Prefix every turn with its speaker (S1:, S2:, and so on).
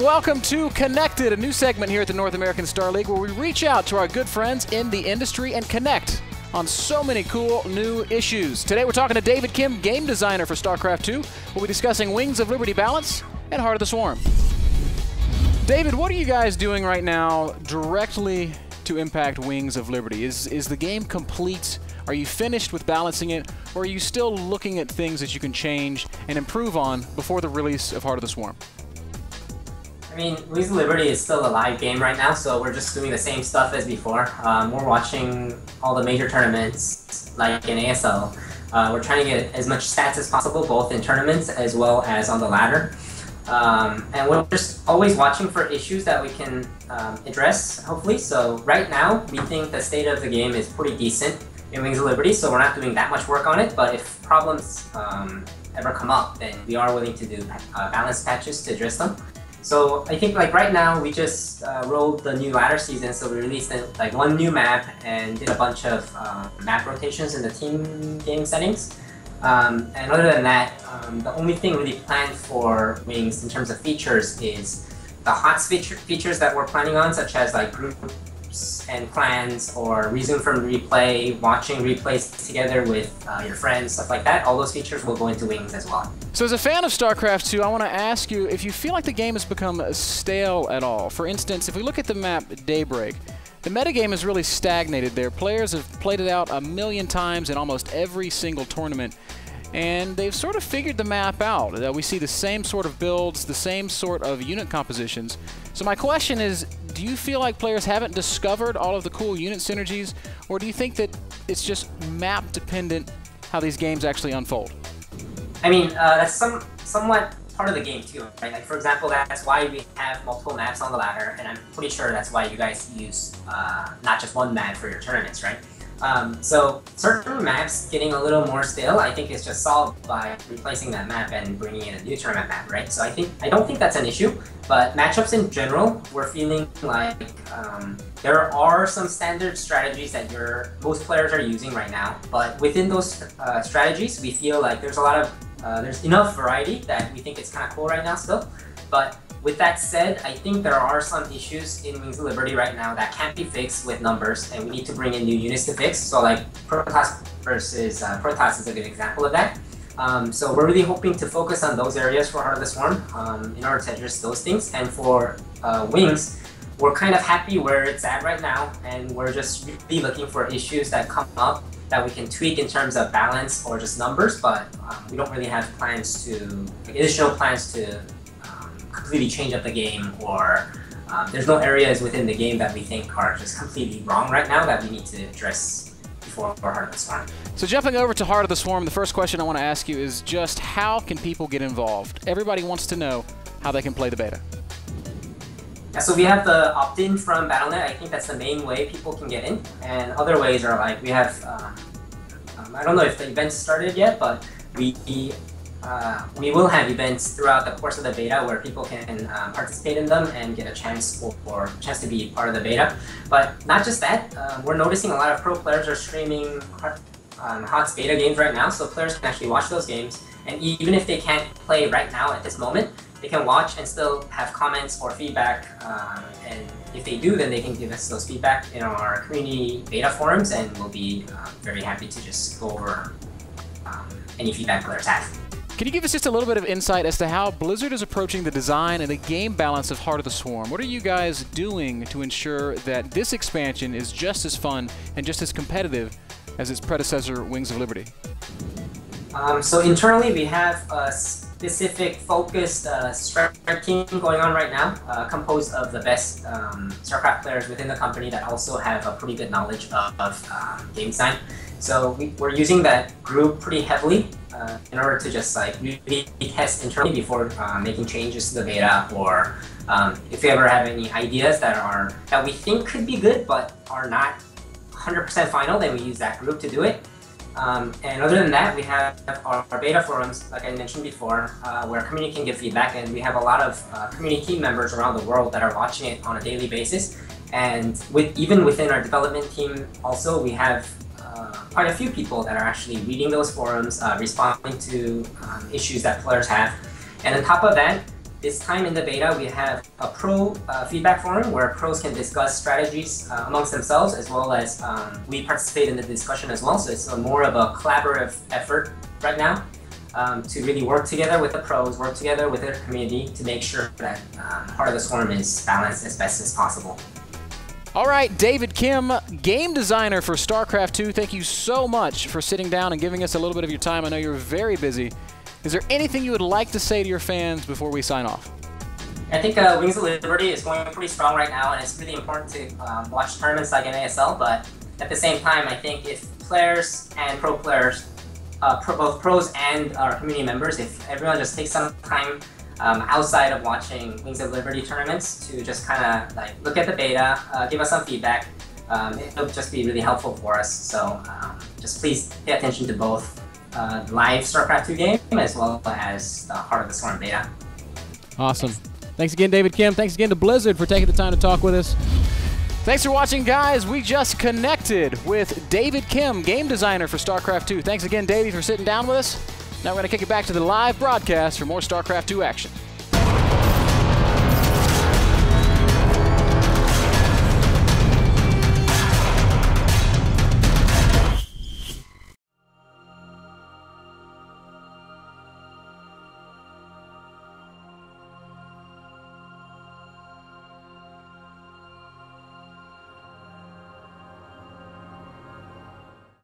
S1: welcome to Connected, a new segment here at the North American Star League where we reach out to our good friends in the industry and connect on so many cool new issues. Today we're talking to David Kim, game designer for StarCraft 2. We'll be discussing Wings of Liberty balance and Heart of the Swarm. David, what are you guys doing right now directly to impact Wings of Liberty? Is the game complete? Are you finished with balancing it, or are you still looking at things that you can change and improve on before the release of Heart of the Swarm?
S2: I mean, Wings of Liberty is still a live game right now, so we're just doing the same stuff as before. We're watching all the major tournaments, like in NASL. We're trying to get as much stats as possible, both in tournaments as well as on the ladder. And we're just always watching for issues that we can address, hopefully. So right now, we think the state of the game is pretty decent in Wings of Liberty, so we're not doing that much work on it. But if problems ever come up, then we are willing to do balance patches to address them. So I think like right now we just rolled the new ladder season, so we released like one new map and did a bunch of map rotations in the team game settings. And other than that, the only thing really planned for Wings in terms of features is the hot features that we're planning on, such as like groups and clans, or resume from replay, watching replays together with your friends, stuff like that. All those features will go into Wings as well.
S1: So as a fan of StarCraft 2, I want to ask you if you feel like the game has become stale at all. For instance, if we look at the map Daybreak, the metagame has really stagnated there. Players have played it out a million times in almost every single tournament, and they've sort of figured the map out. We see the same sort of builds, the same sort of unit compositions. So my question is, do you feel like players haven't discovered all of the cool unit synergies, or do you think that it's just map dependent how these games actually unfold?
S2: I mean, that's somewhat part of the game too, right? Like for example, that's why we have multiple maps on the ladder, and I'm pretty sure that's why you guys use not just one map for your tournaments, right? So certain maps getting a little more stale, I think is just solved by replacing that map and bringing in a new tournament map, right? So I don't think that's an issue, but matchups in general, we're feeling like there are some standard strategies that most players are using right now, but within those strategies, we feel like there's a lot of there's enough variety that we think it's kind of cool right now still. But with that said, I think there are some issues in Wings of Liberty right now that can't be fixed with numbers, and we need to bring in new units to fix. So like Protoss versus Protoss is a good example of that. So we're really hoping to focus on those areas for Heart of the Swarm in order to address those things. And for Wings, we're kind of happy where it's at right now, and we're just really looking for issues that come up that we can tweak in terms of balance or just numbers, but we don't really have plans to, additional plans to completely change up the game, or there's no areas within the game that we think are just completely wrong right now that we need to address before Heart of the Swarm.
S1: So jumping over to Heart of the Swarm, the first question I want to ask you is just how can people get involved? Everybody wants to know how they can play the beta.
S2: Yeah, so we have the opt-in from Battle.net. I think that's the main way people can get in, and other ways are like we have, I don't know if the events started yet, but we will have events throughout the course of the beta where people can participate in them and get a chance to be part of the beta. But not just that, we're noticing a lot of pro players are streaming HOTS beta games right now, so players can actually watch those games. And even if they can't play right now at this moment, they can watch and still have comments or feedback. And if they do, then they can give us those feedback in our community beta forums, and we'll be very happy to just go over any feedback players have.
S1: Can you give us just a little bit of insight as to how Blizzard is approaching the design and the game balance of Heart of the Swarm? What are you guys doing to ensure that this expansion is just as fun and just as competitive as its predecessor, Wings of Liberty?
S2: So internally, we have a specific focused strike team going on right now, composed of the best StarCraft players within the company that also have a pretty good knowledge of game design. So we're using that group pretty heavily in order to just like really test internally before making changes to the beta, or if we ever have any ideas that we think could be good but are not 100% final, then we use that group to do it. And other than that, we have our beta forums, like I mentioned before, where community can give feedback, and we have a lot of community team members around the world that are watching it on a daily basis. And even within our development team also, we have quite a few people that are actually reading those forums, responding to issues that players have. And on top of that, this time in the beta, we have a pro feedback forum where pros can discuss strategies amongst themselves, as well as we participate in the discussion as well. So it's more of a collaborative effort right now to really work together with the pros, work together with their community to make sure that Heart of the Swarm is balanced as best as possible.
S1: All right, David Kim, game designer for StarCraft 2, thank you so much for sitting down and giving us a little bit of your time. I know you're very busy. Is there anything you would like to say to your fans before we sign off?
S2: I think Wings of Liberty is going pretty strong right now, and it's really important to watch tournaments like NASL, but at the same time, I think if players and pro players, both pros and our community members, if everyone just takes some time outside of watching Wings of Liberty tournaments to just kind of like look at the beta, give us some feedback, it'll just be really helpful for us. So just please pay attention to both live StarCraft 2 game as well as the Heart of the Swarm beta.
S1: Awesome. Thanks again, David Kim. Thanks again to Blizzard for taking the time to talk with us. Thanks for watching, guys. We just connected with David Kim, game designer for StarCraft 2. Thanks again, Davey, for sitting down with us. Now we're going to kick it back to the live broadcast for more StarCraft 2 action.